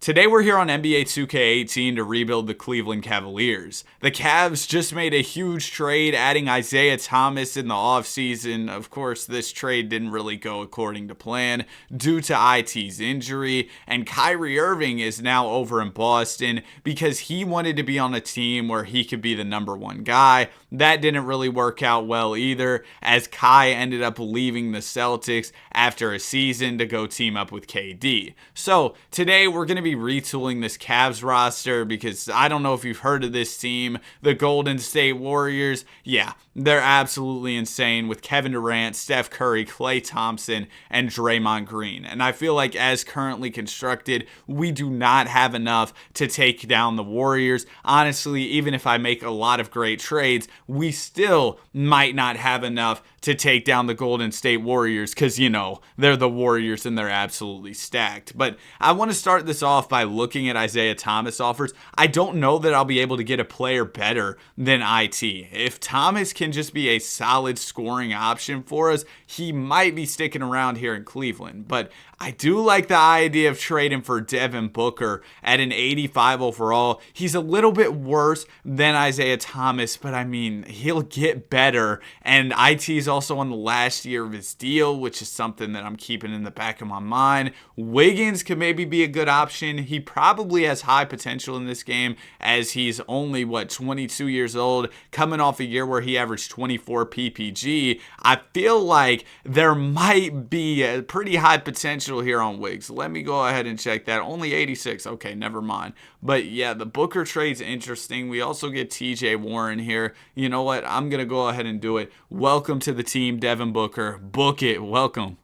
Today we're here on NBA 2K18 to rebuild the Cleveland Cavaliers. The Cavs just made a huge trade adding Isaiah Thomas in the offseason. Of course, this trade didn't really go according to plan due to IT's injury, and Kyrie Irving is now over in Boston because he wanted to be on a team where he could be the number one guy. That didn't really work out well either, as Kai ended up leaving the Celtics after a season to go team up with KD. So today we're going to be retooling this Cavs roster because I don't know if you've heard of this team, the Golden State Warriors. Yeah, they're absolutely insane with Kevin Durant, Steph Curry, Klay Thompson, and Draymond Green. And I feel like as currently constructed, we do not have enough to take down the Warriors. Honestly, even if I make a lot of great trades, we still might not have enough to take down the Golden State Warriors because, you know, they're the Warriors and they're absolutely stacked. But I want to start this off by looking at Isaiah Thomas offers. I don't know that I'll be able to get a player better than IT. If Thomas can just be a solid scoring option for us, he might be sticking around here in Cleveland. But I do like the idea of trading for Devin Booker at an 85 overall. He's a little bit worse than Isaiah Thomas, but I mean, he'll get better. And IT is also on the last year of his deal, which is something that I'm keeping in the back of my mind. Wiggins could maybe be a good option. He probably has high potential in this game as he's only, 22 years old, coming off a year where he averaged 24 PPG. I feel like there might be a pretty high potential here on Wiggs. Let me go ahead and check that. Only 86. Okay, never mind. But yeah, the Booker trade's interesting. We also get TJ Warren here. You know what? I'm going to go ahead and do it. Welcome to the team, Devin Booker. Book it. Welcome.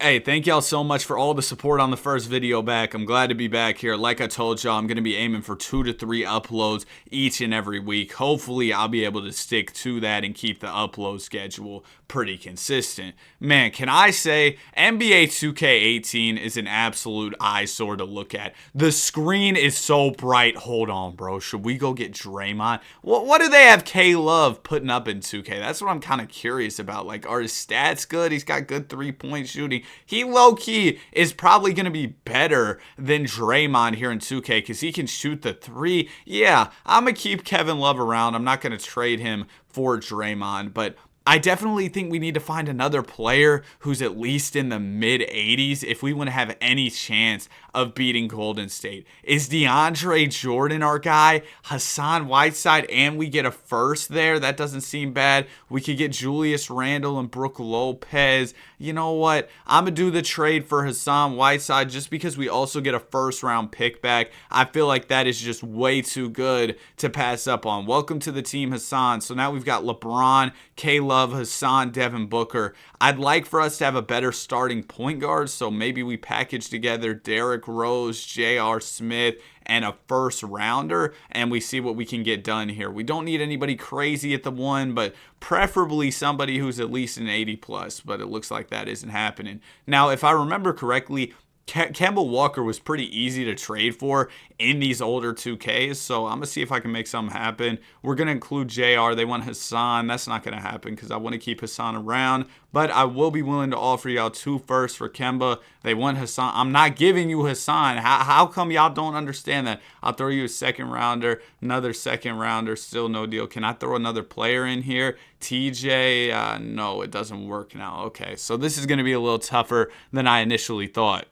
Hey, thank y'all so much for all the support on the first video back. I'm glad to be back here. Like I told y'all, I'm going to be aiming for 2 to 3 uploads each and every week. Hopefully, I'll be able to stick to that and keep the upload schedule pretty consistent. Man, can I say NBA 2K18 is an absolute eyesore to look at. The screen is so bright. Hold on, bro. Should we go get Draymond? What do they have K-Love putting up in 2K? That's what I'm kind of curious about. Like, are his stats good? He's got good three-point shooting. He low-key is probably going to be better than Draymond here in 2K because he can shoot the three. Yeah, I'm going to keep Kevin Love around. I'm not going to trade him for Draymond, but I definitely think we need to find another player who's at least in the mid-80s if we want to have any chance of beating Golden State. Is DeAndre Jordan our guy? Hassan Whiteside, and we get a first there? That doesn't seem bad. We could get Julius Randle and Brook Lopez. You know what? I'm going to do the trade for Hassan Whiteside just because we also get a first-round pick back. I feel like that is just way too good to pass up on. Welcome to the team, Hassan. So now we've got LeBron, K-Love, Hassan, Devin Booker. I'd like for us to have a better starting point guard, so maybe we package together Derrick Rose, J.R. Smith, and a first rounder, and we see what we can get done here. We don't need anybody crazy at the one, but preferably somebody who's at least an 80 plus, but it looks like that isn't happening. Now, if I remember correctly, Kemba Walker was pretty easy to trade for in these older 2Ks, so I'm going to see if I can make something happen. We're going to include JR. They want Hassan. That's not going to happen because I want to keep Hassan around, but I will be willing to offer y'all 2 firsts for Kemba. They want Hassan. I'm not giving you Hassan. How come y'all don't understand that? I'll throw you a second rounder, another second rounder, still no deal. Can I throw another player in here? TJ, no, it doesn't work now. Okay, so this is going to be a little tougher than I initially thought.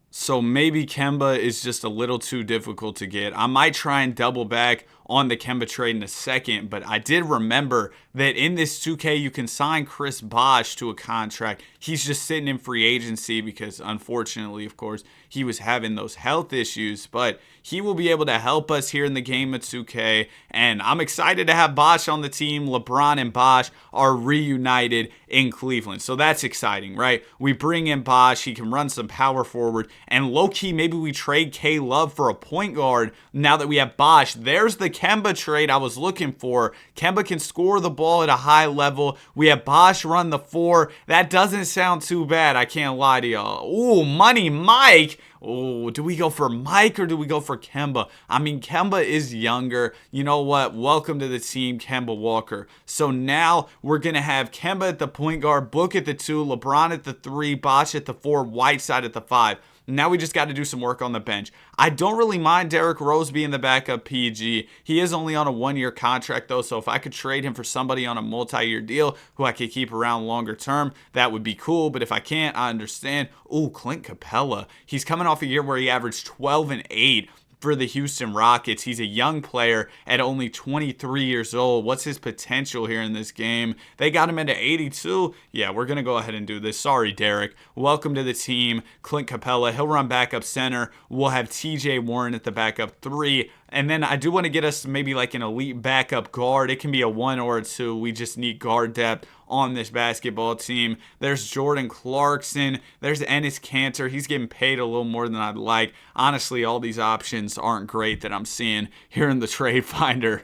So maybe Kemba is just a little too difficult to get. I might try and double back on the Kemba trade in a second, but I did remember that in this 2K you can sign Chris Bosh to a contract. He's just sitting in free agency because unfortunately, of course, he was having those health issues, but he will be able to help us here in the game of 2K, and I'm excited to have Bosh on the team. LeBron and Bosh are reunited in Cleveland, so that's exciting, right? We bring in Bosh, he can run some power forward, and low-key, maybe we trade K-Love for a point guard now that we have Bosh. There's the Kemba trade I was looking for. Kemba can score the ball at a high level. We have Bosh run the 4. That doesn't sound too bad, I can't lie to y'all. Ooh, Money Mike. Oh, do we go for Mike or do we go for Kemba? I mean, Kemba is younger. You know what? Welcome to the team, Kemba Walker. So now we're going to have Kemba at the point guard, Book at the 2, LeBron at the 3, Bosh at the 4, Whiteside at the 5. Now we just got to do some work on the bench. I don't really mind Derrick Rose being the backup PG. He is only on a 1-year contract though, so if I could trade him for somebody on a multi-year deal who I could keep around longer term, that would be cool. But if I can't, I understand. Ooh, Clint Capella. He's coming off a year where he averaged 12 and 8 for the Houston Rockets. He's a young player at only 23 years old. What's his potential here in this game? They got him into 82. Yeah, we're going to go ahead and do this. Sorry, Derek. Welcome to the team. Clint Capella, he'll run backup center. We'll have TJ Warren at the backup 3. And then I do want to get us maybe like an elite backup guard. It can be a 1 or a 2. We just need guard depth on this basketball team. There's Jordan Clarkson. There's Enes Kanter. He's getting paid a little more than I'd like. Honestly, all these options aren't great that I'm seeing here in the trade finder.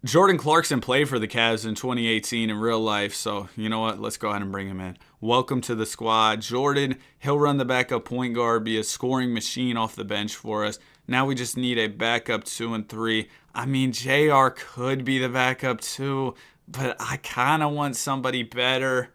Jordan Clarkson played for the Cavs in 2018 in real life, so you know what? Let's go ahead and bring him in. Welcome to the squad. Jordan, he'll run the backup point guard, be a scoring machine off the bench for us. Now we just need a backup 2 and 3. I mean, JR could be the backup 2, but I kind of want somebody better.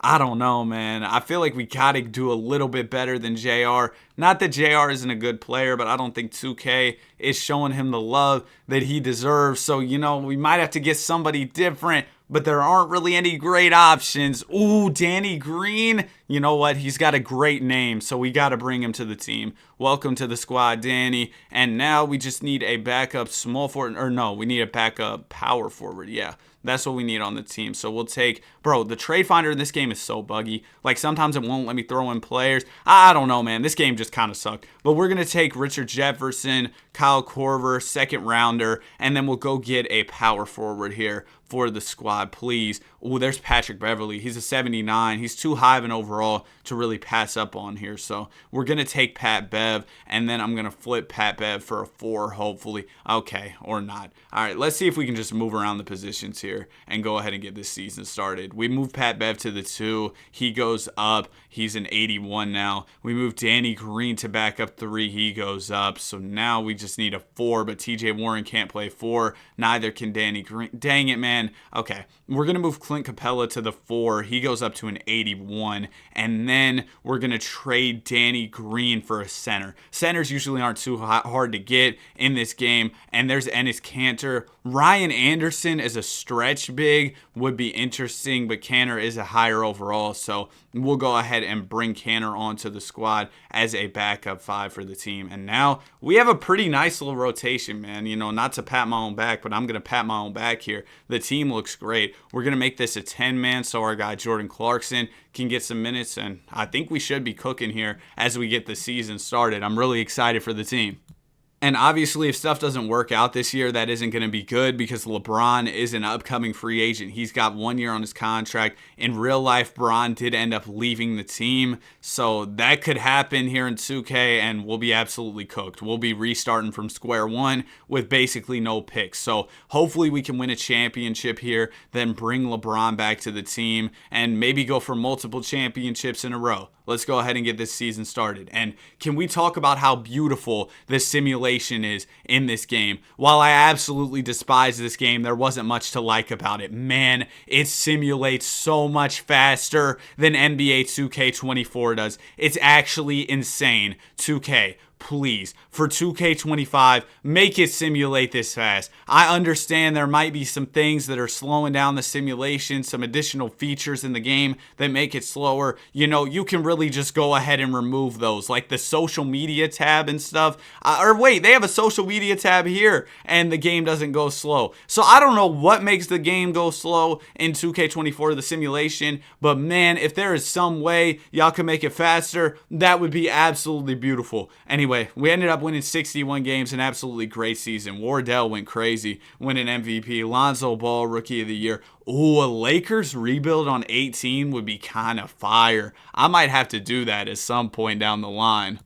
I don't know, man. I feel like we got to do a little bit better than JR. Not that JR isn't a good player, but I don't think 2K is showing him the love that he deserves. So, we might have to get somebody different, but there aren't really any great options. Ooh, Danny Green. You know what? He's got a great name, so we got to bring him to the team. Welcome to the squad, Danny. And now we just need a backup small forward. Or no, we need a backup power forward. Yeah. That's what we need on the team. So we'll take, the trade finder in this game is so buggy. Like sometimes it won't let me throw in players. I don't know, man. This game just kind of sucked. But we're going to take Richard Jefferson, Kyle Korver, second rounder, and then we'll go get a power forward here for the squad, please. Oh, there's Patrick Beverly. He's a 79. He's too high of an overall to really pass up on here. So we're going to take Pat Bev, and then I'm going to flip Pat Bev for a 4, hopefully. Okay, or not. All right, let's see if we can just move around the positions here and go ahead and get this season started. We move Pat Bev to the 2. He goes up. He's an 81 now. We move Danny Green to backup 3. He goes up. So now we just need a 4, but TJ Warren can't play 4. Neither can Danny Green. Dang it, man. Okay, we're going to move Clint Capella to the 4. He goes up to an 81. And then we're going to trade Danny Green for a center. Centers usually aren't too hard to get in this game. And there's Enes Kanter. Ryan Anderson as a stretch big would be interesting, but Kanter is a higher overall. So we'll go ahead and bring Kanter onto the squad as a backup 5 for the team. And now we have a pretty nice little rotation, man. Not to pat my own back, but I'm going to pat my own back here. The team looks great. We're going to make this a 10-man so our guy Jordan Clarkson can get some minutes, and I think we should be cooking here as we get the season started. I'm really excited for the team. And obviously, if stuff doesn't work out this year, that isn't going to be good because LeBron is an upcoming free agent. He's got 1 year on his contract. In real life, Bron did end up leaving the team. So that could happen here in 2K, and we'll be absolutely cooked. We'll be restarting from square one with basically no picks. So hopefully we can win a championship here, then bring LeBron back to the team, and maybe go for multiple championships in a row. Let's go ahead and get this season started. And can we talk about how beautiful this simulation is in this game? While I absolutely despise this game, there wasn't much to like about it. Man, it simulates so much faster than NBA 2K24 does. It's actually insane. 2K, please, for 2K25, make it simulate this fast. I understand there might be some things that are slowing down the simulation, some additional features in the game that make it slower. You can really just go ahead and remove those, like the social media tab and stuff. Or wait, they have a social media tab here, and the game doesn't go slow. So I don't know what makes the game go slow in 2K24, the simulation, but man, if there is some way y'all can make it faster, that would be absolutely beautiful. Anyway, we ended up winning 61 games, an absolutely great season. Wardell went crazy, winning MVP. Lonzo Ball, Rookie of the Year. Ooh, a Lakers rebuild on 18 would be kind of fire. I might have to do that at some point down the line.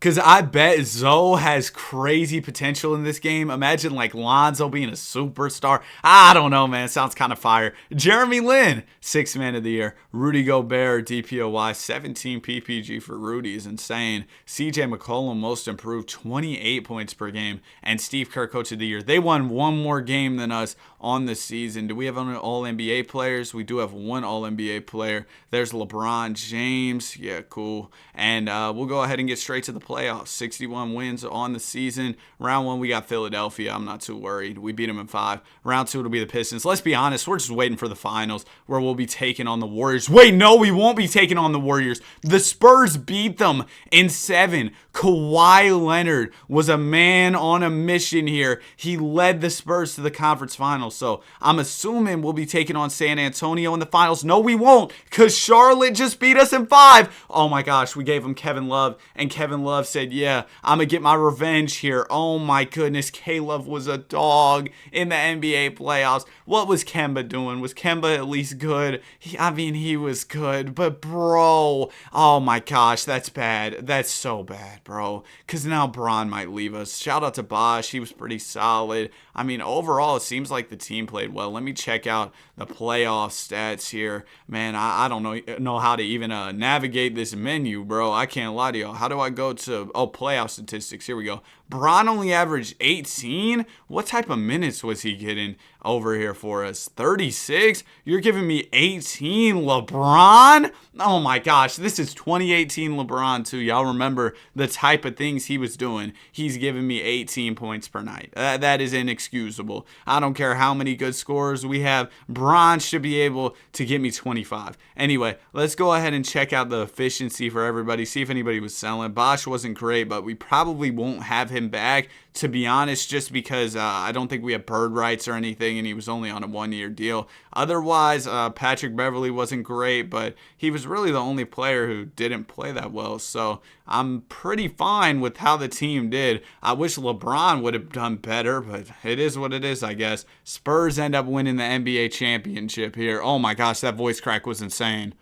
Because I bet Zoe has crazy potential in this game. Imagine like Lonzo being a superstar. I don't know, man. It sounds kind of fire. Jeremy Lin, 6th man of the year. Rudy Gobert, DPOY, 17 PPG for Rudy is insane. CJ McCollum, most improved, 28 points per game. And Steve Kerr, coach of the year. They won one more game than us on the season. Do we have any All-NBA players? We do have one All-NBA player. There's LeBron James. Yeah, cool. And we'll go ahead and get straight to the playoffs. 61 wins on the season. Round 1, we got Philadelphia. I'm not too worried. We beat them in 5. Round 2, it'll be the Pistons. Let's be honest. We're just waiting for the finals where we'll be taking on the Warriors. Wait, no, we won't be taking on the Warriors. The Spurs beat them in 7. Kawhi Leonard was a man on a mission here. He led the Spurs to the conference finals. So I'm assuming we'll be taking on San Antonio in the finals. No, we won't, because Charlotte just beat us in 5. Oh my gosh, we gave him Kevin Love, and Kevin Love said, yeah, I'm going to get my revenge here. Oh my goodness, K-Love was a dog in the NBA playoffs. What was Kemba doing? Was Kemba at least good? He was good, but bro, oh my gosh, that's bad. That's so bad, bro, because now Bron might leave us. Shout out to Bosh. He was pretty solid. I mean, overall, it seems like the team played well. Let me check out the playoff stats here. Man, I don't know how to even navigate this menu, bro. I can't lie to y'all. How do I go to, playoff statistics? Here we go. Bron only averaged 18? What type of minutes was he getting over here for us? 36? You're giving me 18, LeBron? Oh my gosh, this is 2018 LeBron too. Y'all remember the type of things he was doing. He's giving me 18 points per night. That is inexcusable. I don't care how many good scorers we have. Bron should be able to get me 25. Anyway, let's go ahead and check out the efficiency for everybody. See if anybody was selling. Bosh wasn't great, but we probably won't have him back, to be honest, just because I don't think we have bird rights or anything, and he was only on a 1-year deal. Otherwise, Patrick Beverly wasn't great, but he was really the only player who didn't play that well, so I'm pretty fine with how the team did. I wish LeBron would have done better, but it is what it is, I guess. Spurs end up winning the NBA championship here. Oh my gosh, that voice crack was insane.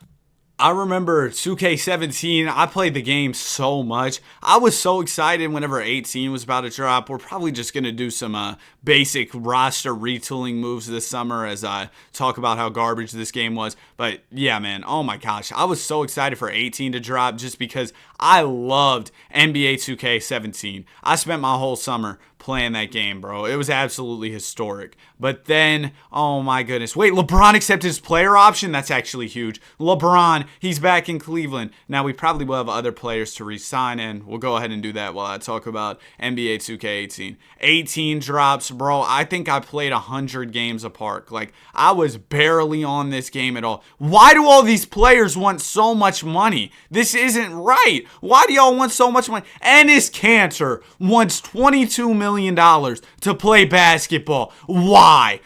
I remember 2K17, I played the game so much. I was so excited whenever 18 was about to drop. We're probably just going to do some basic roster retooling moves this summer as I talk about how garbage this game was. But yeah, man, oh my gosh. I was so excited for 18 to drop just because I loved NBA 2K17. I spent my whole summer playing that game, bro. It was absolutely historic. But then, oh my goodness. Wait, LeBron accepted his player option? That's actually huge. LeBron, he's back in Cleveland. Now, we probably will have other players to re-sign, and we'll go ahead and do that while I talk about NBA 2K18. 18 drops, bro. I think I played 100 games apart. Like, I was barely on this game at all. Why do all these players want so much money? This isn't right. Why do y'all want so much money? Enes Kanter wants $22 million to play basketball. Why?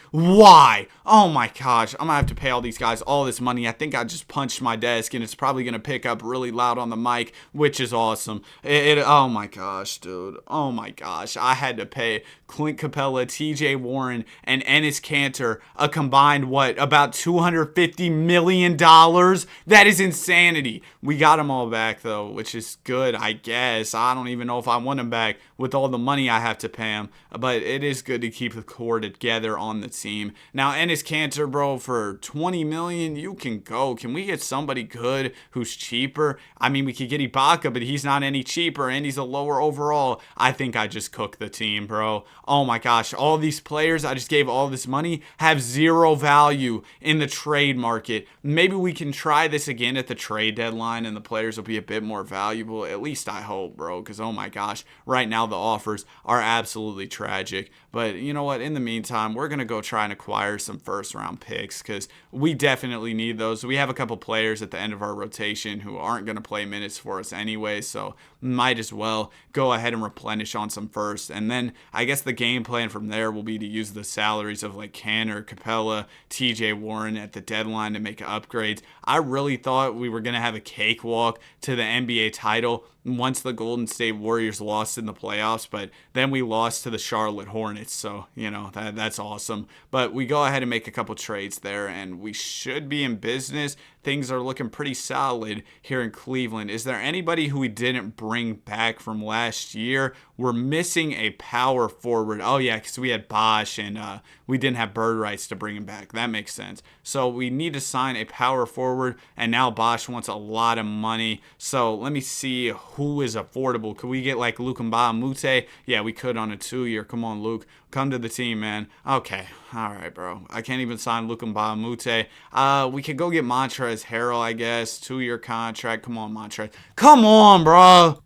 Oh my gosh, I'm gonna have to pay all these guys all this money. I think I just punched my desk and it's probably gonna pick up really loud on the mic, which is awesome. Oh my gosh, dude. Oh my gosh. I had to pay Clint Capella, TJ Warren, and Enes Kanter a combined, about $250 million? That is insanity. We got them all back though, which is good, I guess. I don't even know if I want them back with all the money I have to pay them, but it is good to keep the core together on the team. Now, Enes Kanter, bro, for $20 million, you can go. Can we get somebody good who's cheaper? I mean, we could get Ibaka, but he's not any cheaper, and he's a lower overall. I think I just cooked the team, bro. Oh my gosh, all these players I just gave all this money have zero value in the trade market. Maybe we can try this again at the trade deadline, and the players will be a bit more valuable. At least I hope, bro, because oh my gosh, right now the offers are absolutely tragic. But you know what? In the meantime, we're going to go try and acquire some first-round picks because we definitely need those. We have a couple players at the end of our rotation who aren't going to play minutes for us anyway, so might as well go ahead and replenish on some first. And then I guess the game plan from there will be to use the salaries of like Kanter, Capella, TJ Warren at the deadline to make upgrades. I really thought we were going to have a cakewalk to the NBA title once the Golden State Warriors lost in the playoffs, but then we lost to the Charlotte Hornets, so, you know, that's awesome. But we go ahead and make a couple trades there, and we should be in business. Things are looking pretty solid here in Cleveland. Is there anybody who we didn't bring bring back from last year. We're missing a power forward. Oh, yeah, because we had Bosh and we didn't have bird rights to bring him back. That makes sense. So we need to sign a power forward, and now Bosh wants a lot of money. So let me see who is affordable. Could we get like Luke Mbamute? Yeah, we could on a 2-year. Come on, Luke. Come to the team, man. Okay. All right, bro. I can't even sign Luke Mbamute. We could go get Montrezl Harrell, I guess. 2-year contract. Come on, Montrezl. Come on, bro.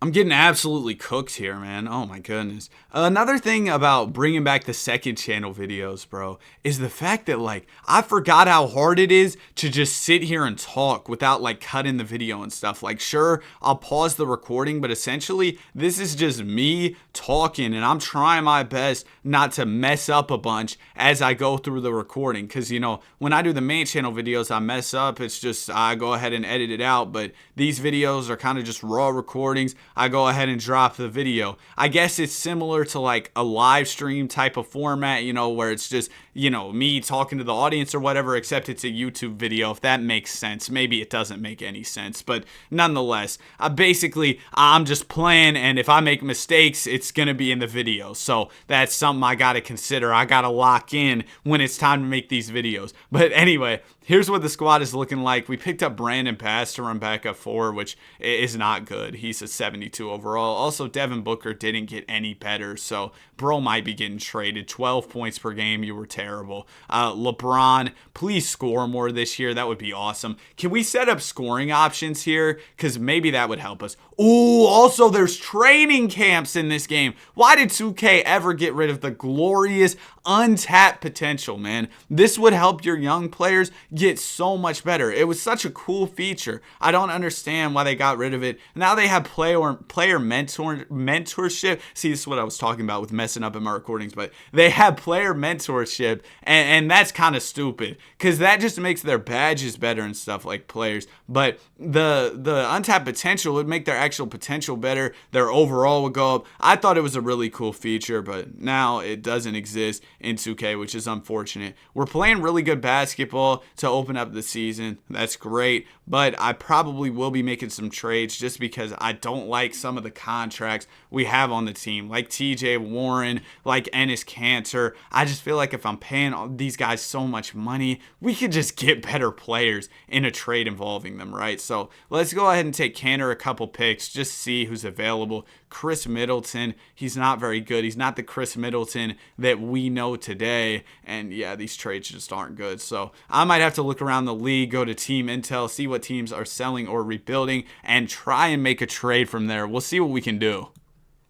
I'm getting absolutely cooked here, man. Oh my goodness. Another thing about bringing back the second channel videos, bro, is the fact that like I forgot how hard it is to just sit here and talk without like cutting the video and stuff. Like sure, I'll pause the recording, but essentially this is just me talking and I'm trying my best not to mess up a bunch as I go through the recording. Cause you know, when I do the main channel videos, I mess up. It's just, I go ahead and edit it out. But these videos are kind of just raw recordings. I go ahead and drop the video. I guess it's similar to like a live stream type of format, you know, where it's just, you know, me talking to the audience or whatever, except it's a YouTube video, if that makes sense. Maybe it doesn't make any sense, but nonetheless, I'm just playing, and if I make mistakes, it's going to be in the video. So that's something I got to consider. I got to lock in when it's time to make these videos. But anyway, here's what the squad is looking like. We picked up Brandon Bass to run back up 4, which is not good. He's a 72 overall. Also, Devin Booker didn't get any better, so bro might be getting traded. 12 points per game. You were terrible. LeBron, please score more this year. That would be awesome. Can we set up scoring options here? Because maybe that would help us. Ooh, also there's training camps in this game. Why did 2K ever get rid of the glorious untapped potential, man? This would help your young players get so much better. It was such a cool feature. I don't understand why they got rid of it. Now they have player mentorship. See, this is what I was talking about with messing up in my recordings, but they have player mentorship, and that's kind of stupid because that just makes their badges better and stuff like players. But the untapped potential would make their actual potential better. Their overall would go up. I thought it was a really cool feature, but now it doesn't exist in 2K, which is unfortunate. We're playing really good basketball to open up the season. That's great, but I probably will be making some trades just because I don't like some of the contracts we have on the team, like TJ Warren, like Enes Kanter. I just feel like if I'm paying all these guys so much money, we could just get better players in a trade involving them, right? So let's go ahead and take Kanter a couple picks, just see who's available. Chris Middleton, he's not very good. He's not the Chris Middleton that we know today. And yeah, these trades just aren't good. So I might have to look around the league, go to Team Intel, see what teams are selling or rebuilding, and try and make a trade from there. We'll see what we can do.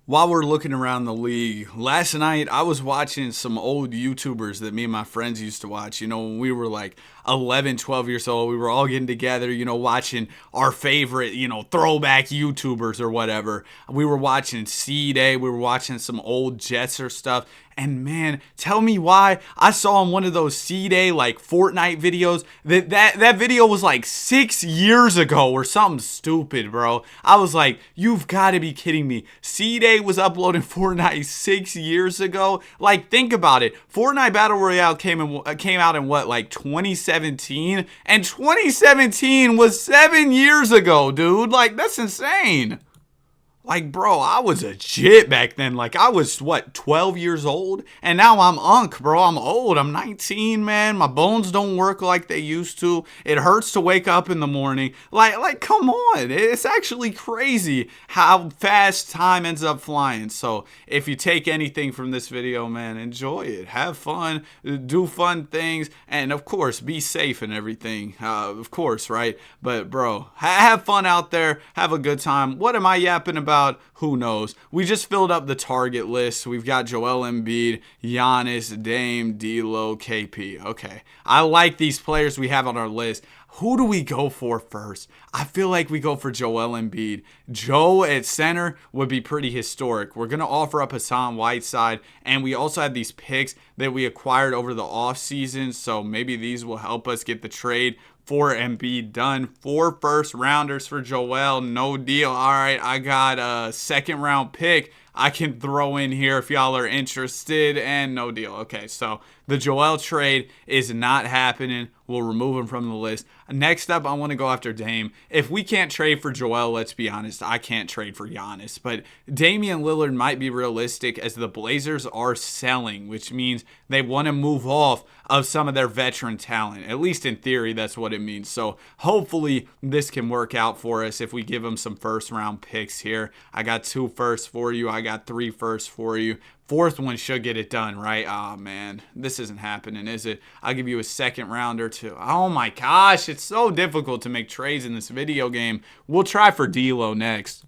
While we're looking around the league, last night I was watching some old YouTubers that me and my friends used to watch. You know, when we were like 11, 12 years old, we were all getting together, you know, watching our favorite, you know, throwback YouTubers or whatever. We were watching C-Day. We were watching some old Jetser stuff. And man, tell me why I saw in one of those C-Day like Fortnite videos that video was like 6 years ago or something stupid, bro. I was like, you've got to be kidding me. C-Day was uploading Fortnite 6 years ago. Like, think about it. Fortnite Battle Royale came out in what, like 2017? And 2017 was 7 years ago, dude. Like, that's insane. Like, bro, I was a jit back then. Like, I was, what, 12 years old? And now I'm unk, bro. I'm old. I'm 19, man. My bones don't work like they used to. It hurts to wake up in the morning. Like, come on. It's actually crazy how fast time ends up flying. So, if you take anything from this video, man, enjoy it. Have fun. Do fun things. And, of course, be safe and everything. Of course, right? But, bro, have fun out there. Have a good time. What am I yapping about? Who knows? We just filled up the target list. We've got Joel Embiid, Giannis, Dame, D'Lo, KP. Okay, I like these players we have on our list. Who do we go for first? I feel like we go for Joel Embiid. Joe at center would be pretty historic. We're going to offer up Hassan Whiteside, and we also have these picks that we acquired over the offseason, so maybe these will help us get the trade for Embiid done. 4 first rounders for Joel. No deal. All right, I got a second round pick. I can throw in here if y'all are interested, and no deal. Okay, so the Joel trade is not happening. We'll remove him from the list. Next up, I want to go after Dame. If we can't trade for Joel, let's be honest, I can't trade for Giannis. But Damian Lillard might be realistic as the Blazers are selling, which means they want to move off of some of their veteran talent. At least in theory, that's what it means. So hopefully this can work out for us if we give them some first round picks here. I got 2 firsts for you. I got 3 firsts for you. 4th one should get it done, right? Oh, man. This isn't happening, is it? I'll give you a 2nd rounder, too. Oh, my gosh. It's so difficult to make trades in this video game. We'll try for D'Lo next.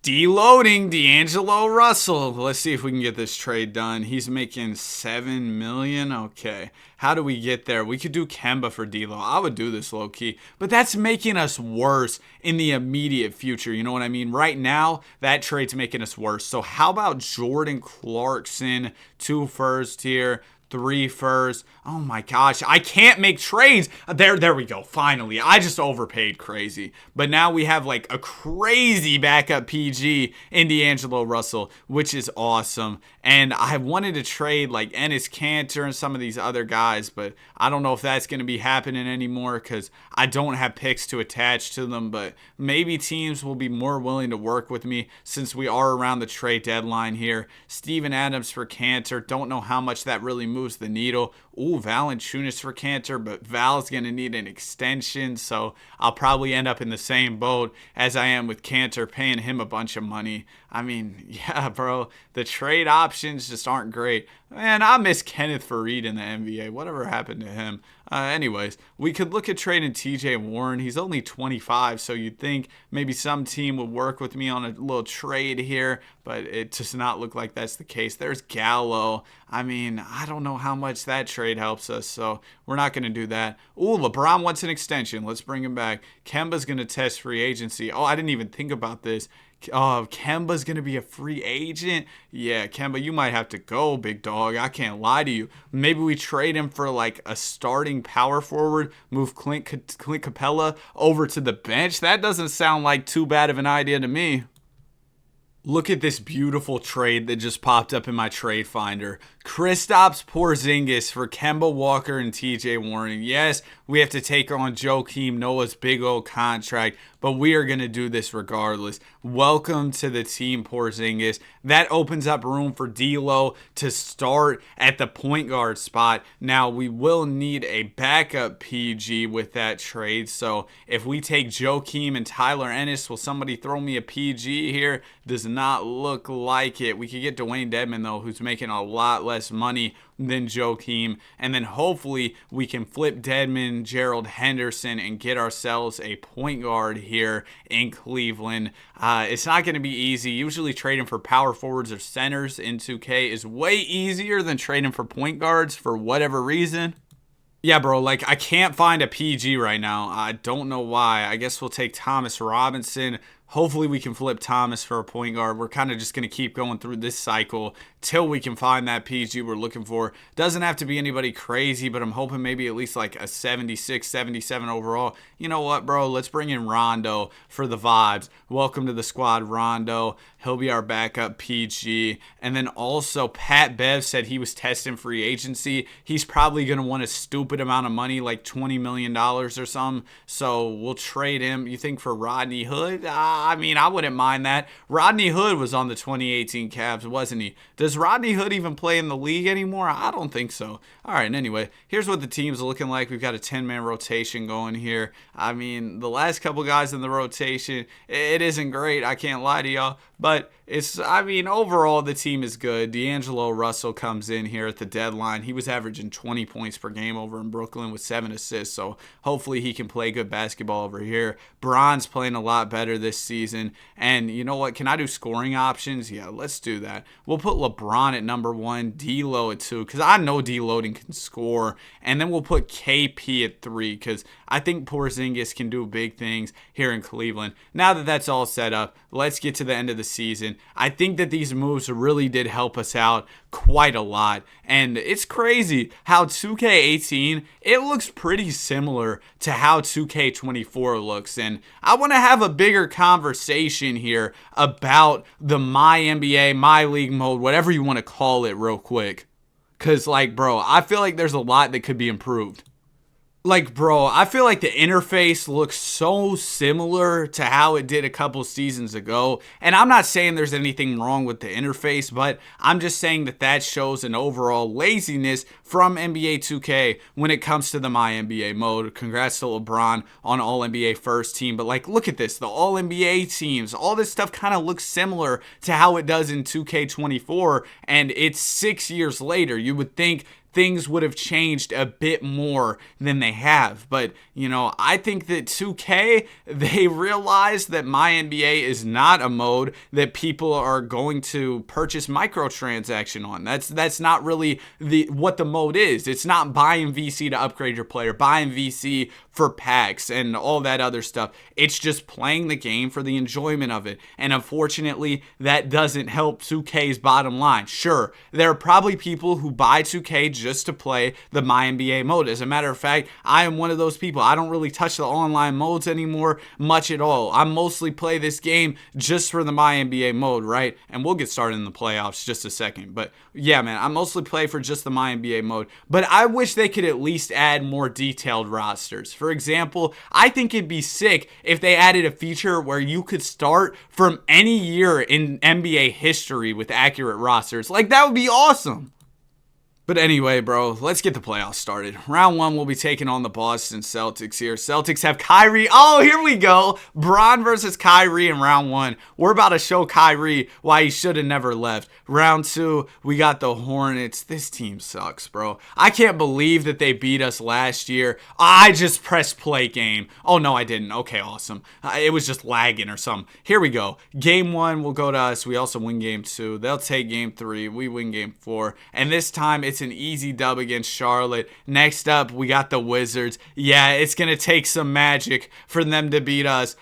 Deloading D'Angelo Russell. Let's see if we can get this trade done. He's making $7 million. Okay. How do we get there? We could do Kemba for D'Lo. I would do this low key, but that's making us worse in the immediate future. You know what I mean? Right now, that trade's making us worse. So how about Jordan Clarkson, 2 firsts here, 3 firsts. Oh my gosh, I can't make trades. There we go. Finally, I just overpaid crazy. But now we have like a crazy backup PG in D'Angelo Russell, which is awesome. And I wanted to trade like Enes Kanter and some of these other guys, but I don't know if that's going to be happening anymore because I don't have picks to attach to them. But maybe teams will be more willing to work with me since we are around the trade deadline here. Steven Adams for Kanter. Don't know how much that really moves the needle. Ooh, Valanciunas for Kanter, but Val's going to need an extension, so I'll probably end up in the same boat as I am with Kanter, paying him a bunch of money. I mean, yeah, bro, the trade options just aren't great. Man, I miss Kenneth Faried in the NBA. Whatever happened to him? Anyways, we could look at trading TJ Warren. He's only 25, so you'd think maybe some team would work with me on a little trade here, but it does not look like that's the case. There's Gallo. I mean, I don't know how much that trade helps us, so we're not going to do that. Ooh, LeBron wants an extension. Let's bring him back. Kemba's going to test free agency. Oh, I didn't even think about this. Oh, Kemba's going to be a free agent? Yeah, Kemba, you might have to go, big dog. I can't lie to you. Maybe we trade him for like a starting power forward, move Clint Capella over to the bench. That doesn't sound like too bad of an idea to me. Look at this beautiful trade that just popped up in my trade finder. Kristaps Porzingis for Kemba Walker and TJ Warren. Yes, we have to take on Joakim Noah's big old contract, but we are going to do this regardless. Welcome to the team, Porzingis. That opens up room for D'Lo to start at the point guard spot. Now, we will need a backup PG with that trade, so if we take Joakim and Tyler Ennis, will somebody throw me a PG here? Does not look like it. We could get Dwayne Dedmon, though, who's making a lot less money than Joakim, and then hopefully we can flip Dedmon, Gerald Henderson, and get ourselves a point guard here in Cleveland. It's not going to be easy. Usually trading for power forwards or centers in 2K is way easier than trading for point guards for whatever reason. Yeah, bro, like I can't find a PG right now. I don't know why. I guess we'll take Thomas Robinson. Hopefully we can flip Thomas for a point guard. We're kind of just going to keep going through this cycle till we can find that PG we're looking for. Doesn't have to be anybody crazy, but I'm hoping maybe at least like a 76, 77 overall. You know what, bro? Let's bring in Rondo for the vibes. Welcome to the squad, Rondo. He'll be our backup PG. And then also Pat Bev said he was testing free agency. He's probably going to want a stupid amount of money, like $20 million or something. So we'll trade him. You think for Rodney Hood? I mean, I wouldn't mind that. Rodney Hood was on the 2018 Cavs, wasn't he? Does Rodney Hood even play in the league anymore? I don't think so. All right, anyway, here's what the team's looking like. We've got a 10-man rotation going here. I mean, the last couple guys in the rotation, it isn't great. I can't lie to y'all. But overall, the team is good. D'Angelo Russell comes in here at the deadline. He was averaging 20 points per game over in Brooklyn with 7 assists. So hopefully he can play good basketball over here. Bron's playing a lot better this season. And you know what? Can I do scoring options? Yeah, let's do that. We'll put LeBron at number 1, D'Lo at 2, because I know D'Loading can score. And then we'll put KP at 3, because I think Porzingis can do big things here in Cleveland. Now that that's all set up, let's get to the end of the season I think that these moves really did help us out quite a lot. And it's crazy how 2K18, it looks pretty similar to how 2K24 looks. And I want to have a bigger conversation here about the My NBA, My League mode, whatever you want to call it real quick. Because, like, bro, I feel like there's a lot that could be improved. Like, bro, I feel like the interface looks so similar to how it did a couple seasons ago. And I'm not saying there's anything wrong with the interface, but I'm just saying that that shows an overall laziness from NBA 2K when it comes to the My NBA mode. Congrats to LeBron on All NBA first team. But, like, look at this. The All NBA teams, all this stuff kind of looks similar to how it does in 2K24. And it's 6 years later. You would think things would have changed a bit more than they have. But, you know, I think that 2K, they realized that My NBA is not a mode that people are going to purchase microtransaction on. That's not really what the mode is. It's not buying VC to upgrade your player, buying VC for packs and all that other stuff. It's just playing the game for the enjoyment of it. And unfortunately, that doesn't help 2K's bottom line. Sure, there are probably people who buy 2K just to play the My NBA mode. As a matter of fact, I am one of those people. I don't really touch the online modes anymore much at all. I mostly play this game just for the My NBA mode, right? And we'll get started in the playoffs just a second. But yeah, man, I mostly play for just the My NBA mode. But I wish they could at least add more detailed rosters. For example, I think it'd be sick if they added a feature where you could start from any year in NBA history with accurate rosters. Like, that would be awesome. But anyway, bro, let's get the playoffs started. Round one, we'll be taking on the Boston Celtics here. Celtics have Kyrie. Oh, here we go. Bron versus Kyrie in round one. We're about to show Kyrie why he should have never left. Round two, we got the Hornets. This team sucks, bro. I can't believe that they beat us last year. I just pressed play game. Oh, no, I didn't. Okay, awesome. It was just lagging or something. Here we go. Game one will go to us. We also win game two. They'll take game three. We win game four. And this time, it's an easy dub against Charlotte. Next up, we got the Wizards. Yeah, it's going to take some magic for them to beat us.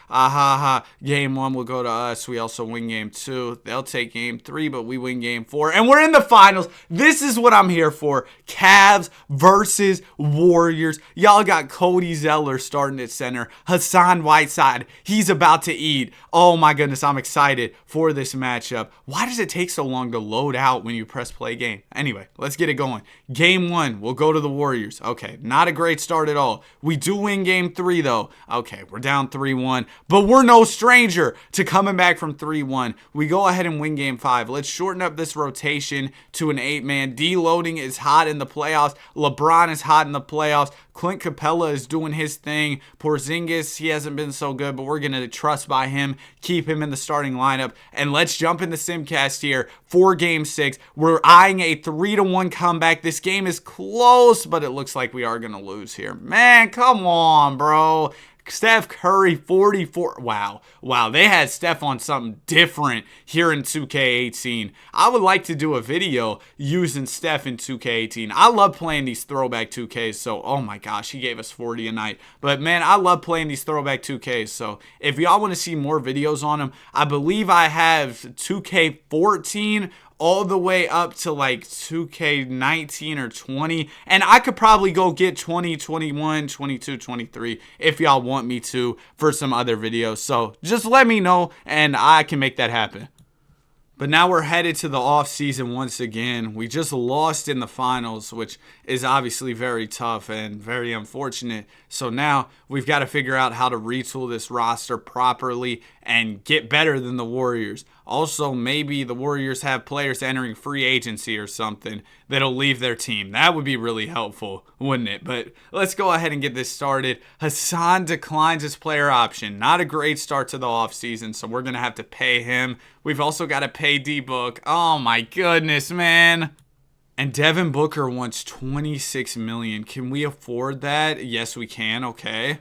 Game one will go to us. We also win game two. They'll take game three, but we win game four. And we're in the finals. This is what I'm here for. Cavs versus Warriors. Y'all got Cody Zeller starting at center. Hassan Whiteside, he's about to eat. Oh my goodness, I'm excited for this matchup. Why does it take so long to load out when you press play game? Anyway, let's get it going. Game one, we'll go to the Warriors. Okay, not a great start at all. We do win game three, though. Okay, we're down 3-1, but we're no stranger to coming back from 3-1. We go ahead and win game five. Let's shorten up this rotation to an 8-man. Deloading is hot in the playoffs. LeBron is hot in the playoffs. Clint Capella is doing his thing. Porzingis, he hasn't been so good, but we're going to trust by him, keep him in the starting lineup. And let's jump in the Simcast here for game six. We're eyeing a 3-1 comeback. This game is close, but it looks like we are going to lose here. Man, come on, bro. Steph Curry, 44. Wow, they had Steph on something different here in 2K18. I would like to do a video using Steph in 2K18. I love playing these throwback 2Ks, so, oh my gosh, he gave us 40 a night. But, man, I love playing these throwback 2Ks, so if y'all want to see more videos on them, I believe I have 2K14 all the way up to like 2K19 or 20. And I could probably go get 20, 21, 22, 23 if y'all want me to for some other videos. So just let me know and I can make that happen. But now we're headed to the offseason once again. We just lost in the finals, which is obviously very tough and very unfortunate. So now we've got to figure out how to retool this roster properly and get better than the Warriors. Also, maybe the Warriors have players entering free agency or something that'll leave their team. That would be really helpful, wouldn't it? But let's go ahead and get this started. Hassan declines his player option. Not a great start to the offseason, so we're going to have to pay him. We've also got to pay D-Book. Oh my goodness, man. And Devin Booker wants $26 million. Can we afford that? Yes, we can. Okay.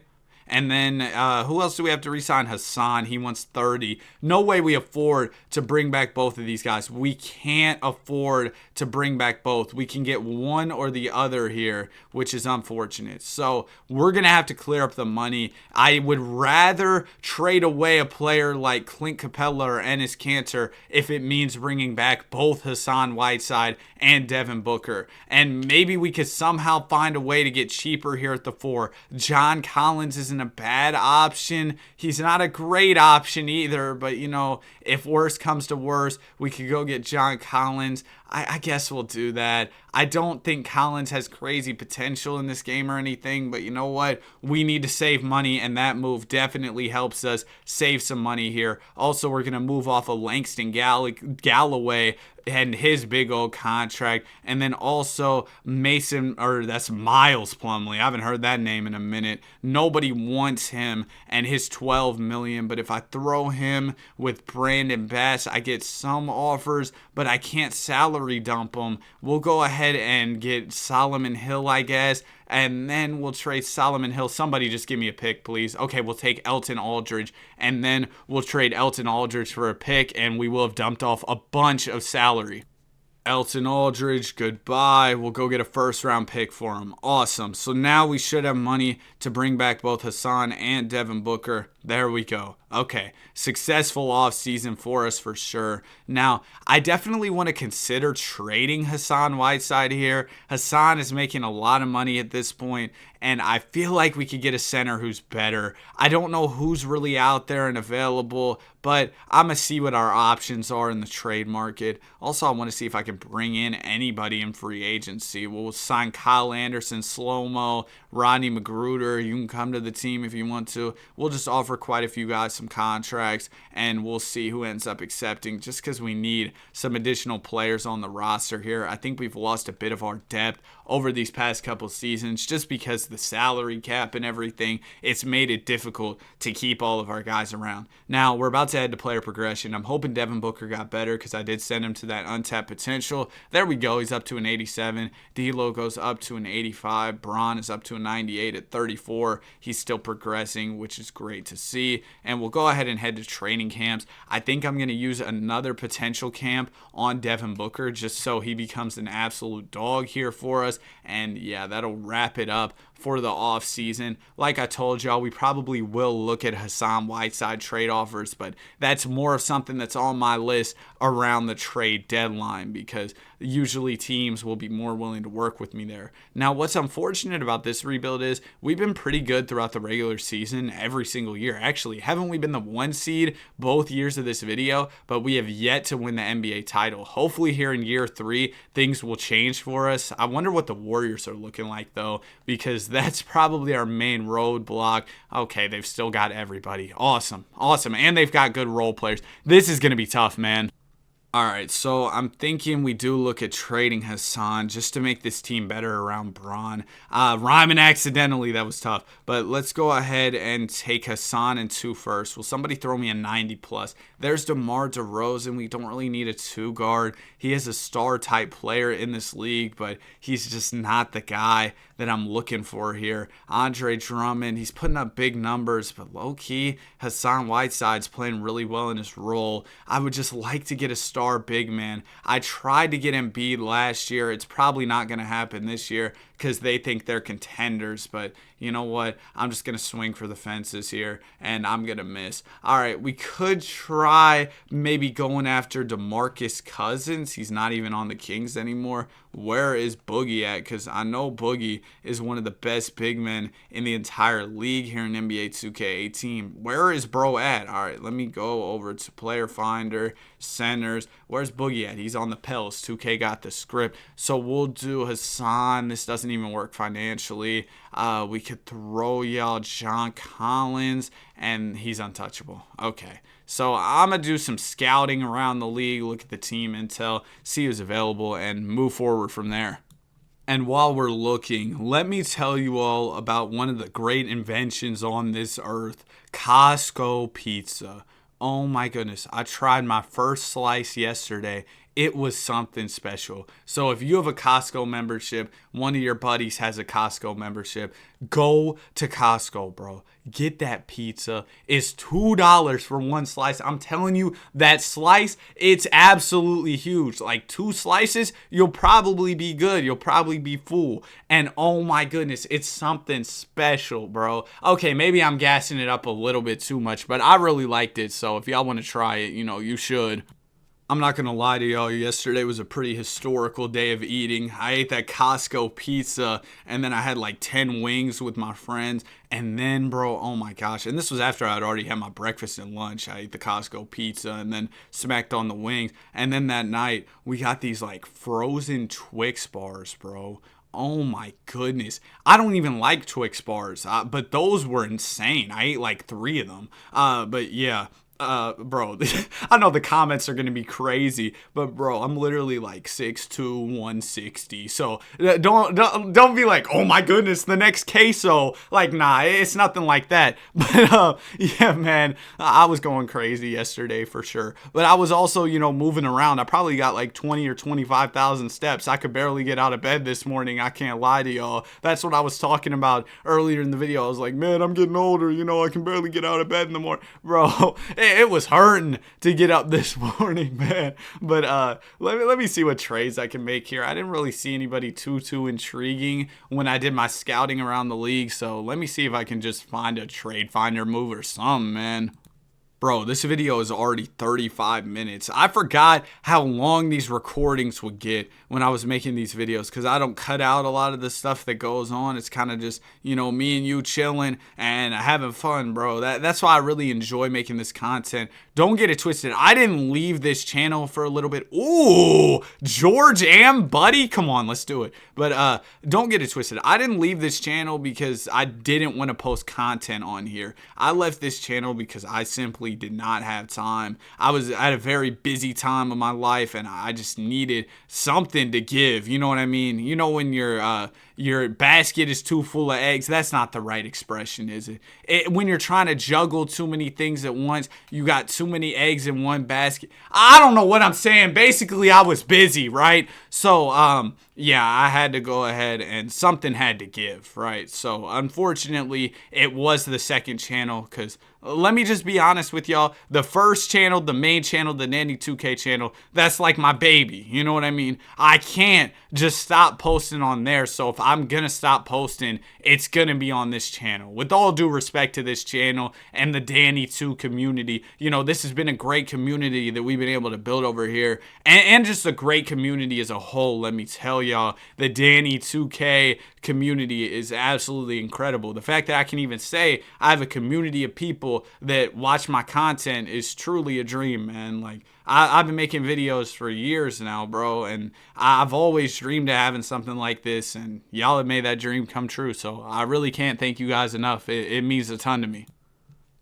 And then who else do we have to re-sign? Hassan. He wants 30. No way we afford to bring back both of these guys. We can't afford to bring back both. We can get one or the other here, which is unfortunate. So we're going to have to clear up the money. I would rather trade away a player like Clint Capella or Enes Kanter if it means bringing back both Hassan Whiteside and Devin Booker. And maybe we could somehow find a way to get cheaper here at the 4. John Collins isn't a bad option. He's not a great option either, but if worse comes to worse, we could go get John Collins. I guess we'll do that. I don't think Collins has crazy potential in this game or anything, but you know what? We need to save money, and that move definitely helps us save some money here. Also, we're going to move off of Langston Galloway and his big old contract, and then also that's Miles Plumlee. I haven't heard that name in a minute. Nobody wants him and his $12 million, but if I throw him with Brandon Bass, I get some offers, but I can't salary dump him. We'll go ahead and get Solomon Hill, I guess, and then we'll trade Solomon Hill. Somebody just give me a pick, please. Okay, we'll take Elton Aldridge, and then we'll trade Elton Aldridge for a pick, and we will have dumped off a bunch of salary. Elton Aldridge, goodbye. We'll go get a first-round pick for him. Awesome. So now we should have money to bring back both Hassan and Devin Booker. There we go. Okay, successful offseason for us for sure. Now, I definitely want to consider trading Hassan Whiteside here. Hassan is making a lot of money at this point, and I feel like we could get a center who's better. I don't know who's really out there and available, but I'm going to see what our options are in the trade market. Also, I want to see if I can bring in anybody in free agency. We'll sign Kyle Anderson, Slow-Mo, Rodney Magruder. You can come to the team if you want to. We'll just offer quite a few guys some contracts, and we'll see who ends up accepting, just because we need some additional players on the roster here. I think we've lost a bit of our depth over these past couple seasons just because of the salary cap and everything. It's made it difficult to keep all of our guys around. Now, we're about to head to player progression. I'm hoping Devin Booker got better because I did send him to that untapped potential. There we go. He's up to an 87. D'Lo goes up to an 85. Bron is up to a 98 at 34. He's still progressing, which is great to see. And we'll go ahead and head to training camps. I think I'm going to use another potential camp on Devin Booker just so he becomes an absolute dog here for us. And yeah, that'll wrap it up for the offseason. Like I told y'all, we probably will look at Hassan Whiteside trade offers, but that's more of something that's on my list around the trade deadline because usually teams will be more willing to work with me there. Now, what's unfortunate about this rebuild is we've been pretty good throughout the regular season every single year. Actually, haven't we been the 1 seed both years of this video? But we have yet to win the NBA title. Hopefully here in year 3, things will change for us. I wonder what the Warriors are looking like though, because that's probably our main roadblock. Okay, they've still got everybody. Awesome. And they've got good role players. This is going to be tough, man. All right, so I'm thinking we do look at trading Hassan just to make this team better around Bron. Rhyming accidentally, that was tough. But let's go ahead and take Hassan and 2 first. Will somebody throw me a 90 plus? There's DeMar DeRozan. We don't really need a 2 guard. He is a star type player in this league, but he's just not the guy that I'm looking for here. Andre Drummond, he's putting up big numbers, but low-key, Hassan Whiteside's playing really well in his role. I would just like to get a star big man. I tried to get Embiid last year. It's probably not going to happen this year because they think they're contenders, but you know what? I'm just going to swing for the fences here, and I'm going to miss. All right, we could try maybe going after DeMarcus Cousins. He's not even on the Kings anymore. Where is Boogie at? Because I know Boogie is one of the best big men in the entire league here in NBA 2K18. Where is bro at? All right, let me go over to Player Finder, Centers. Where's Boogie at? He's on the Pels. 2K got the script. So we'll do Hassan. This doesn't even work financially. We could throw y'all John Collins, and he's untouchable. Okay. So I'm going to do some scouting around the league, look at the team intel, see who's available, and move forward from there. And while we're looking, let me tell you all about one of the great inventions on this earth, Costco pizza. Oh my goodness, I tried my first slice yesterday. it was something special. So if you have a Costco membership, one of your buddies has a Costco membership, go to Costco, bro. Get that pizza. It's $2 for one slice. I'm telling you, that slice, it's absolutely huge. Like 2 slices, you'll probably be good. You'll probably be full. And oh my goodness, it's something special, bro. Okay, maybe I'm gassing it up a little bit too much, but I really liked it. So if y'all want to try it, you should. I'm not going to lie to y'all, yesterday was a pretty historical day of eating. I ate that Costco pizza, and then I had like 10 wings with my friends. And then, bro, oh my gosh. And this was after I'd already had my breakfast and lunch. I ate the Costco pizza and then smacked on the wings. And then that night, we got these like frozen Twix bars, bro. Oh my goodness. I don't even like Twix bars, but those were insane. I ate like 3 of them. But yeah. Bro, I know the comments are gonna be crazy, but bro, I'm literally like 6'2", 160. So don't be like, oh my goodness, the next queso. Like, nah, it's nothing like that. But yeah, man, I was going crazy yesterday for sure. But I was also, moving around. I probably got like 20 or 25,000 steps. I could barely get out of bed this morning. I can't lie to y'all. That's what I was talking about earlier in the video. I was like, man, I'm getting older. I can barely get out of bed in the morning, bro. It was hurting to get up this morning, man. But let me see what trades I can make here. I didn't really see anybody too intriguing when I did my scouting around the league. So let me see if I can just find a trade finder move or something, man. Bro, this video is already 35 minutes. I forgot how long these recordings would get when I was making these videos because I don't cut out a lot of the stuff that goes on. It's kind of just, me and you chilling and having fun, bro. That's why I really enjoy making this content. Don't get it twisted. I didn't leave this channel for a little bit. Ooh, George and Buddy. Come on, let's do it. But don't get it twisted. I didn't leave this channel because I didn't want to post content on here. I left this channel because I simply did not have time. I had a very busy time of my life and I just needed something to give. You know what I mean? When your basket is too full of eggs, that's not the right expression, is it? When you're trying to juggle too many things at once, you got too many eggs in one basket. I don't know what I'm saying. Basically, I was busy, right? So, yeah, I had to go ahead and something had to give, right? So, unfortunately, it was the second channel because let me just be honest with y'all. The first channel, the main channel, the Nanny 2K channel, that's like my baby. You know what I mean? I can't just stop posting on there. So if I'm going to stop posting, it's going to be on this channel. With all due respect to this channel and the Danny 2 community, this has been a great community that we've been able to build over here. And just a great community as a whole, let me tell y'all. The Danny 2K community is absolutely incredible. The fact that I can even say I have a community of people that watch my content is truly a dream, man. Like, I've been making videos for years now, bro, and I've always dreamed of having something like this, and y'all have made that dream come true, so I really can't thank you guys enough. It means a ton to me.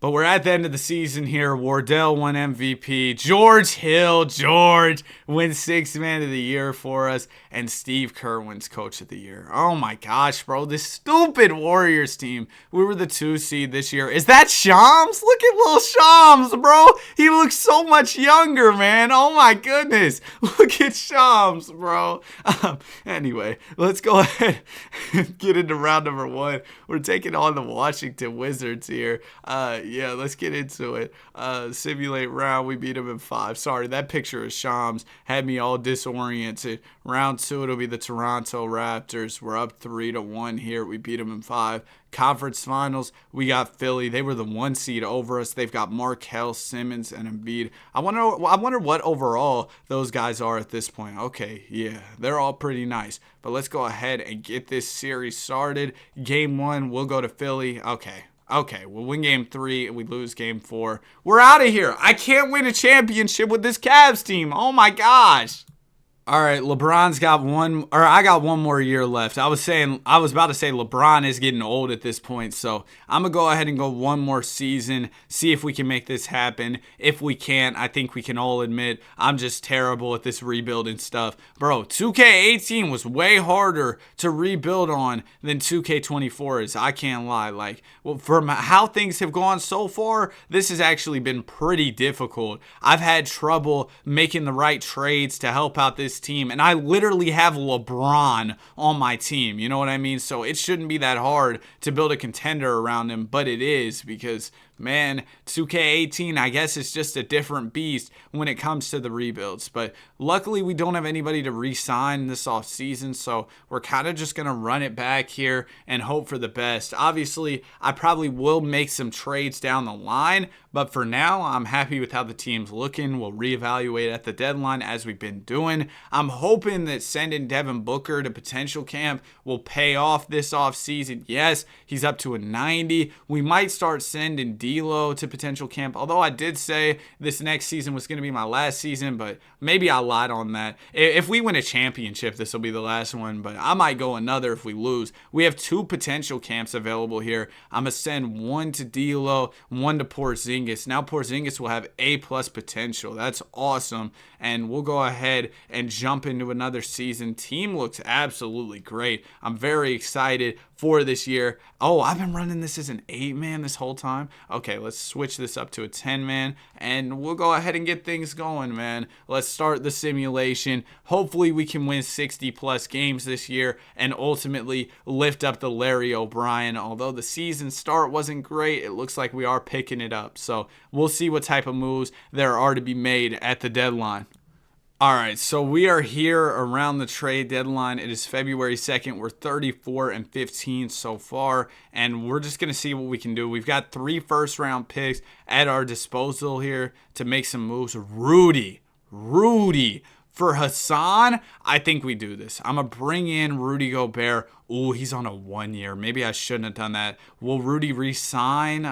But we're at the end of the season here. Wardell won MVP. George wins 6th Man of the Year for us. And Steve Kerr wins Coach of the Year. Oh my gosh, bro. This stupid Warriors team. We were the 2 seed this year. Is that Shams? Look at little Shams, bro. He looks so much younger, man. Oh my goodness. Look at Shams, bro. Anyway, let's go ahead and get into round number 1. We're taking on the Washington Wizards here. Yeah, let's get into it. Simulate round. We beat them in 5. Sorry, that picture of Shams had me all disoriented. Round 2, it'll be the Toronto Raptors. We're up 3-1 here. We beat them in 5. Conference Finals, we got Philly. They were the 1 seed over us. They've got Markelle, Simmons, and Embiid. I wonder what overall those guys are at this point. Okay, yeah, they're all pretty nice. But let's go ahead and get this series started. Game 1, we'll go to Philly. Okay, we'll win game 3 and we lose game 4. We're out of here. I can't win a championship with this Cavs team. Oh my gosh. All right, LeBron's got one, or I got one more year left. I was about to say LeBron is getting old at this point, so I'm gonna go ahead and go one more season, see if we can make this happen. If we can't, I think we can all admit I'm just terrible at this rebuilding stuff. Bro, 2K18 was way harder to rebuild on than 2K24 is. I can't lie. Like, well, from how things have gone so far, this has actually been pretty difficult. I've had trouble making the right trades to help out this team, and I literally have LeBron on my team, you know what I mean? So it shouldn't be that hard to build a contender around him, but it is, because man, 2K18, I guess it's just a different beast when it comes to the rebuilds. But luckily, we don't have anybody to re-sign this offseason, so we're kind of just going to run it back here and hope for the best. Obviously, I probably will make some trades down the line, but for now, I'm happy with how the team's looking. We'll reevaluate at the deadline as we've been doing. I'm hoping that sending Devin Booker to potential camp will pay off this offseason. Yes, he's up to a 90. We might start sending D'Lo to potential camp, although I did say this next season was going to be my last season, but maybe I lied on that. If we win a championship, this will be the last one, but I might go another if we lose. We have 2 potential camps available here. I'm going to send one to D'Lo, one to Porzingis. Now Porzingis will have A+ potential. That's awesome, and we'll go ahead and jump into another season. Team looks absolutely great. I'm very excited for this year. Oh, I've been running this as an 8-man this whole time. Okay, let's switch this up to a 10-man, and we'll go ahead and get things going, man. Let's start the simulation. Hopefully we can win 60+ games this year and ultimately lift up the Larry O'Brien. Although the season start wasn't great, it looks like we are picking it up. So we'll see what type of moves there are to be made at the deadline. All right, so we are here around the trade deadline. It is February 2nd. We're 34-15 so far, and we're just going to see what we can do. We've got 3 first-round picks at our disposal here to make some moves. Rudy. For Hassan, I think we do this. I'm going to bring in Rudy Gobert. Ooh, he's on a 1 year. Maybe I shouldn't have done that. Will Rudy re-sign?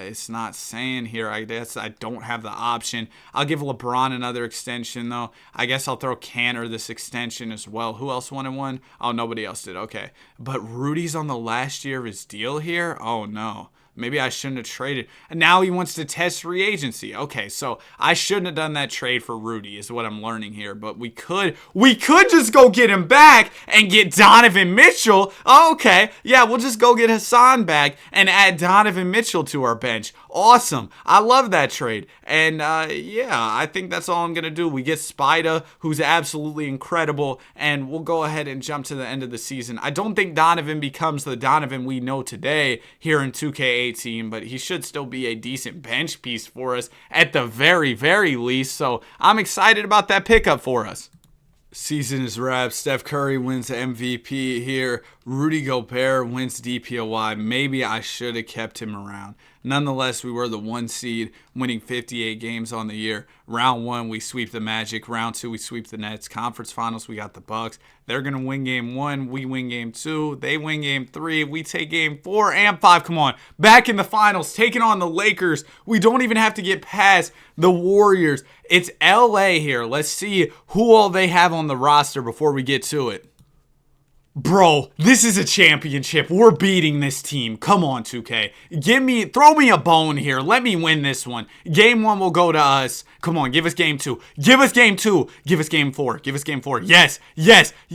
It's not saying here. I guess I don't have the option. I'll give LeBron another extension, though. I guess I'll throw Cantor this extension as well. Who else wanted one? Oh, nobody else did. Okay. But Rudy's on the last year of his deal here? Oh, no. Maybe I shouldn't have traded. And now he wants to test free agency. Okay, so I shouldn't have done that trade for Rudy is what I'm learning here. But we could just go get him back and get Donovan Mitchell. Oh, okay, yeah, we'll just go get Hassan back and add Donovan Mitchell to our bench. Awesome. I love that trade. And yeah, I think that's all I'm going to do. We get Spida, who's absolutely incredible, and we'll go ahead and jump to the end of the season. I don't think Donovan becomes the Donovan we know today here in 2K18, but he should still be a decent bench piece for us at the very, very least. So I'm excited about that pickup for us. Season is wrapped. Steph Curry wins MVP here. Rudy Gobert wins DPOY. Maybe I should have kept him around. Nonetheless, we were the 1 seed, winning 58 games on the year. Round 1, we sweep the Magic. Round 2, we sweep the Nets. Conference Finals, we got the Bucks. They're going to win Game 1. We win Game 2. They win Game 3. We take Game 4 and 5. Come on. Back in the finals, taking on the Lakers. We don't even have to get past the Warriors. It's LA here. Let's see who all they have on the roster before we get to it. Bro, this is a championship. We're beating this team. Come on, 2K. Throw me a bone here. Let me win this one. Game 1 will go to us. Come on, give us Game 2. Give us Game 2. Give us Game 4. Give us Game 4. Yes.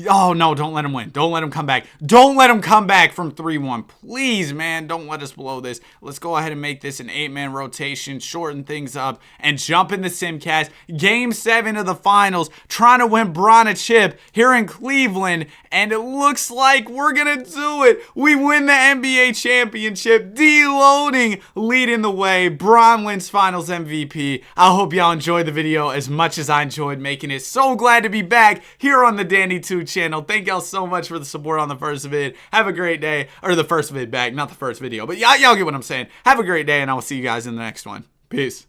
Oh, no, don't let him win. Don't let him come back. Don't let him come back from 3-1. Please, man, don't let us blow this. Let's go ahead and make this an 8-man rotation, shorten things up, and jump in the Simcast. Game 7 of the finals, trying to win Bron a chip here in Cleveland, and it looks like we're gonna do it. We win the NBA championship. Deloading leading the way. Bron wins Finals MVP. I hope y'all enjoyed the video as much as I enjoyed making it. So glad to be back here on the Danny2 channel. Thank y'all so much for the support on the first vid. Have a great day. Or the first vid back, not the first video. But y'all get what I'm saying. Have a great day, and I will see you guys in the next one. Peace.